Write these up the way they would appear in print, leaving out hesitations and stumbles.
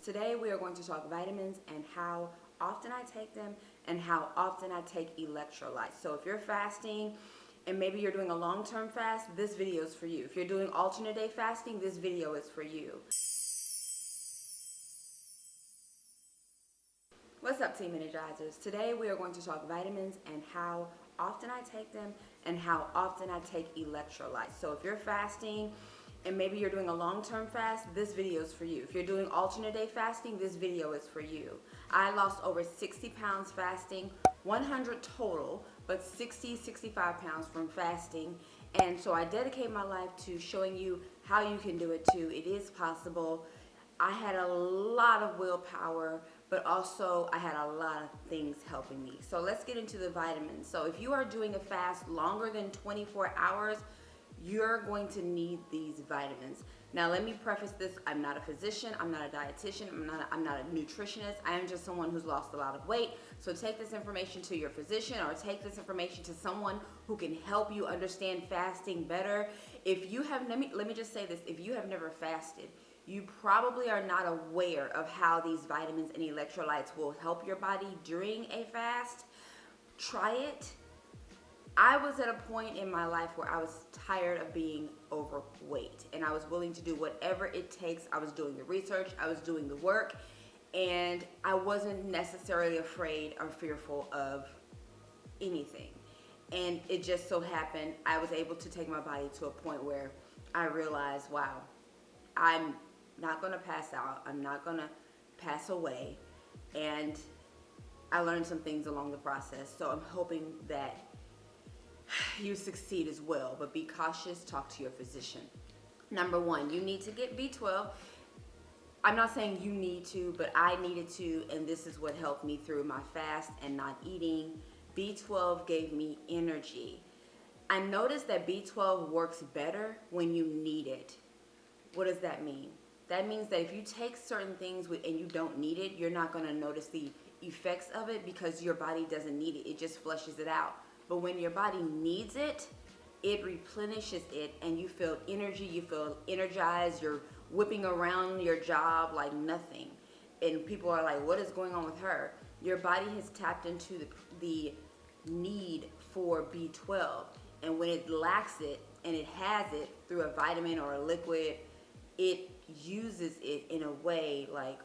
Today we are going to talk vitamins and how often I take them and how often I take electrolytes. So if you're fasting and maybe you're doing a long-term fast, this video is for you. If you're doing alternate day fasting, this video is for you. What's up, Team Energizers? Today we are going to talk vitamins and how often I take them and how often I take electrolytes. So if you're fasting and maybe you're doing a long-term fast, this video is for you. If you're doing alternate day fasting, this video is for you. I lost over 60 pounds fasting, 100 total, but 65 pounds from fasting. And so I dedicate my life to showing you how you can do it too. It is possible. I had a lot of willpower, but also I had a lot of things helping me. So let's get into the vitamins. So if you are doing a fast longer than 24 hours, you're going to need these vitamins. Now let me preface this, I'm not a physician, I'm not a dietitian, I'm not a nutritionist, I am just someone who's lost a lot of weight. So take this information to your physician or take this information to someone who can help you understand fasting better. If you have, let me just say this, if you have never fasted, you probably are not aware of how these vitamins and electrolytes will help your body during a fast. Try it. I was at a point in my life where I was tired of being overweight and I was willing to do whatever it takes. I was doing the research, I was doing the work, and I wasn't necessarily afraid or fearful of anything. And it just so happened I was able to take my body to a point where I realized, wow, I'm not gonna pass out, I'm not gonna pass away, and I learned some things along the process. So I'm hoping that you succeed as well, but be cautious, talk to your physician. Number one, you need to get B12. I'm not saying you need to, but I needed to, and this is what helped me through my fast and not eating. B12 gave me energy. I noticed that B12 works better when you need it. What does that mean? That means that if you take certain things and you don't need it, you're not gonna notice the effects of it because your body doesn't need it, it just flushes it out. But when your body needs it, it replenishes it and you feel energy, you feel energized, you're whipping around your job like nothing. And people are like, what is going on with her? Your body has tapped into the need for B12. And when it lacks it and it has it through a vitamin or a liquid, it uses it in a way like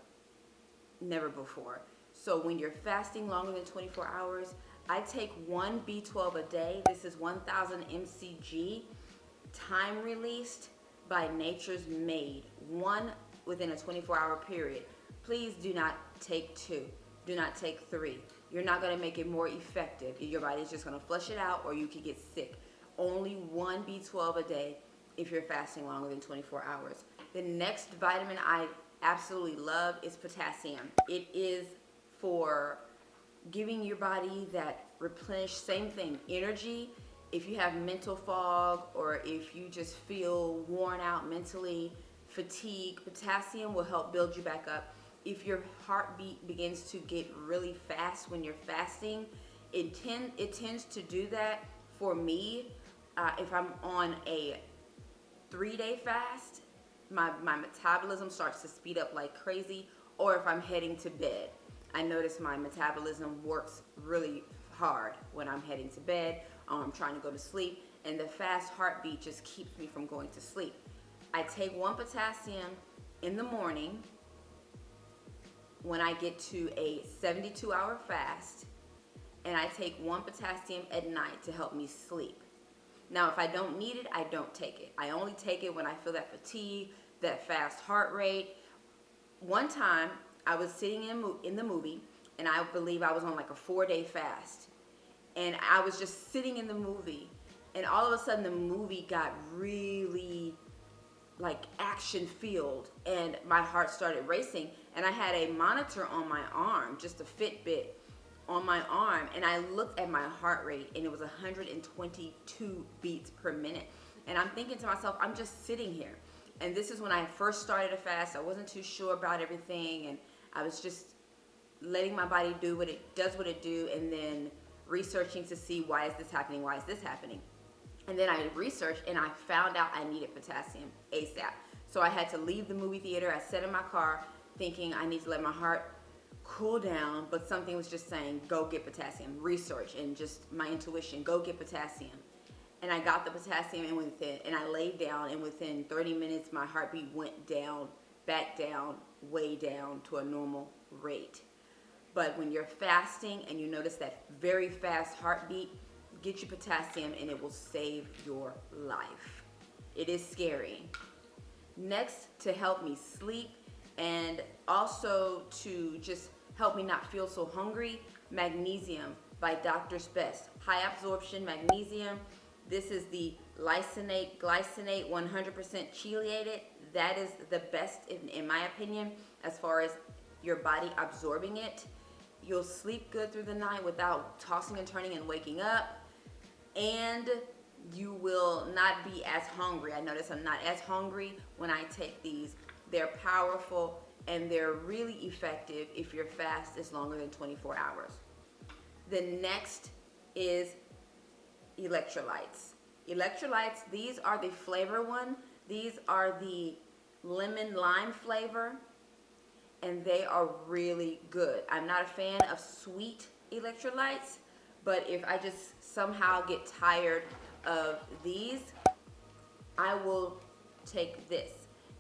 never before. So when you're fasting longer than 24 hours, I take one B12 a day. This is 1000 mcg, time released by Nature's Made, one within a 24-hour period. Please do not take two, do not take three. You're not gonna make it more effective. Your body's just gonna flush it out or you could get sick. Only one B12 a day if you're fasting longer than 24 hours. The next vitamin I absolutely love is potassium. It is for giving your body that replenish, same thing, energy. If you have mental fog or if you just feel worn out mentally, fatigue, potassium will help build you back up. If your heartbeat begins to get really fast when you're fasting, it tends to do that for me. If I'm on a 3-day fast, my metabolism starts to speed up like crazy, or if I'm heading to bed. I notice my metabolism works really hard when I'm heading to bed, I'm trying to go to sleep, and the fast heartbeat just keeps me from going to sleep. I take one potassium in the morning when I get to a 72-hour fast, and I take one potassium at night to help me sleep. Now, if I don't need it, I don't take it. I only take it when I feel that fatigue, that fast heart rate. One time, I was sitting in the movie, and I believe I was on like a 4-day fast. And I was just sitting in the movie, and all of a sudden the movie got really like action filled, and my heart started racing, and I had a monitor on my arm, just a Fitbit on my arm, and I looked at my heart rate, and it was 122 beats per minute. And I'm thinking to myself, I'm just sitting here. And this is when I first started a fast. I wasn't too sure about everything, and I was just letting my body do what it does, and then researching to see why is this happening, why is this happening. And then I researched and I found out I needed potassium ASAP. So I had to leave the movie theater. I sat in my car, thinking I need to let my heart cool down, but something was just saying, go get potassium. Research and just my intuition, go get potassium. And I got the potassium and I laid down, and within 30 minutes my heartbeat went down, back down, way down to a normal rate. But when you're fasting and you notice that very fast heartbeat, get you potassium and it will save your life. It is scary. Next, to help me sleep and also to just help me not feel so hungry, Magnesium by Doctor's Best. High absorption magnesium. This is the lysine glycinate 100% chelated. That is the best in my opinion as far as your body absorbing it. You'll sleep good through the night without tossing and turning and waking up, and you will not be as hungry. I notice I'm not as hungry when I take these. They're powerful and they're really effective if your fast is longer than 24 hours. The next is electrolytes. Electrolytes, these are the flavor one. These are the lemon lime flavor, and they are really good. I'm not a fan of sweet electrolytes, but if I just somehow get tired of these, I will take this.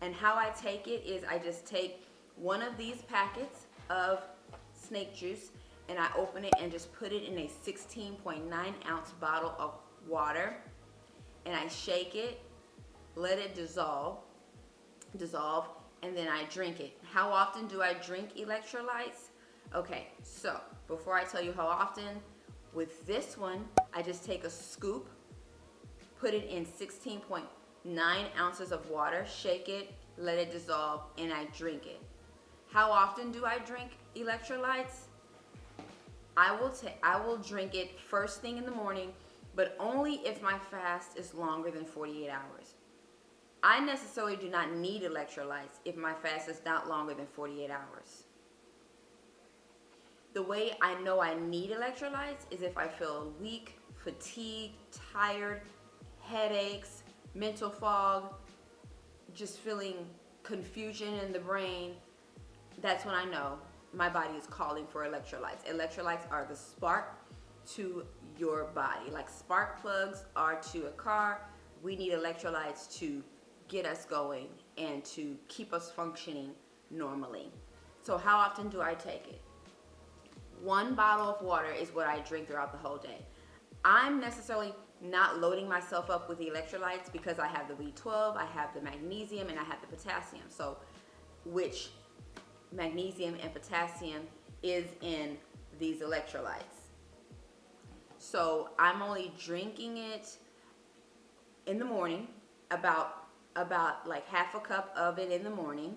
And how I take it is I just take one of these packets of snake juice and I open it and just put it in a 16.9 ounce bottle of water, and I shake it, let it dissolve, and then I drink it. How often do I drink electrolytes? Okay, so before I tell you how often, with this one, I just take a scoop, put it in 16.9 ounces of water, shake it, let it dissolve, and I drink it. How often do I drink electrolytes? I will drink it first thing in the morning, but only if my fast is longer than 48 hours. I necessarily do not need electrolytes if my fast is not longer than 48 hours. The way I know I need electrolytes is if I feel weak, fatigued, tired, headaches, mental fog, just feeling confusion in the brain. That's when I know my body is calling for electrolytes. Electrolytes are the spark to your body. Like spark plugs are to a car, we need electrolytes to get us going and to keep us functioning normally. So how often do I take it? 1 bottle of water is what I drink throughout the whole day. I'm necessarily not loading myself up with electrolytes because I have the B12, I have the magnesium, and I have the potassium. So which magnesium and potassium is in these electrolytes. So I'm only drinking it in the morning, about like half a cup of it in the morning,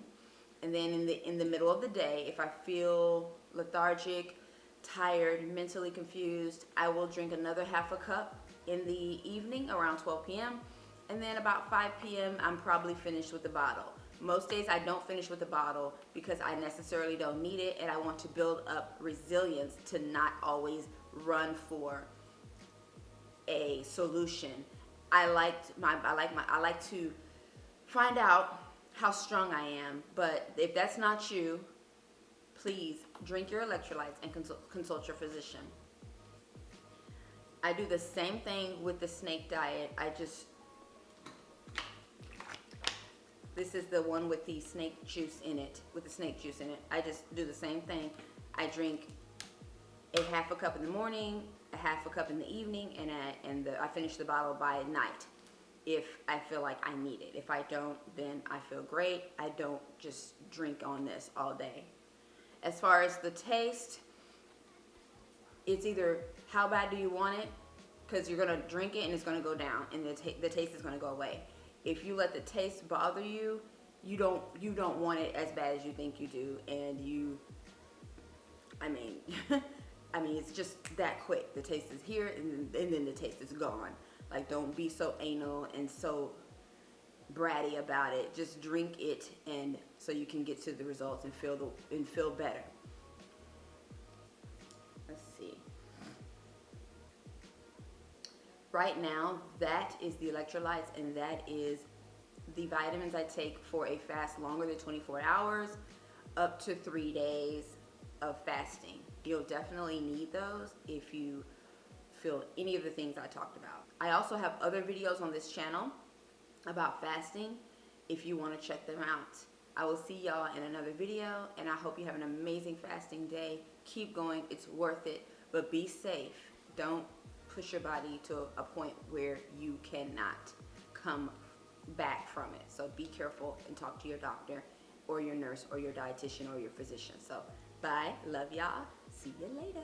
and then in the middle of the day, if I feel lethargic, tired, mentally confused, I will drink another half a cup in the evening around 12 p.m. and then about 5 p.m. I'm probably finished with the bottle. Most days I don't finish with the bottle because I necessarily don't need it, and I want to build up resilience to not always run for a solution. I like to find out how strong I am, but if that's not you, please drink your electrolytes and consult your physician. I do the same thing with the snake diet. This is the one with the snake juice in it, I just do the same thing. I drink a half a cup in the morning, a half a cup in the evening, and I finish the bottle by night if I feel like I need it. If I don't, then I feel great. I don't just drink on this all day. As far as the taste, it's either how bad do you want it, because you're going to drink it and it's going to go down and the taste is going to go away. If you let the taste bother you, you don't want it as bad as you think you do, and it's just that quick. The taste is here and then the taste is gone. Like, don't be so anal and so bratty about it. Just drink it, and so you can get to the results and feel better. Let's see. Right now, that is the electrolytes, and that is the vitamins I take for a fast longer than 24 hours. up to 3 days of fasting. You'll definitely need those if you feel any of the things I talked about. I also have other videos on this channel about fasting if you want to check them out. I will see y'all in another video, and I hope you have an amazing fasting day. Keep going, it's worth it, but be safe. Don't push your body to a point where you cannot come back from it. So be careful and talk to your doctor or your nurse or your dietitian or your physician. So bye, love y'all, see you later.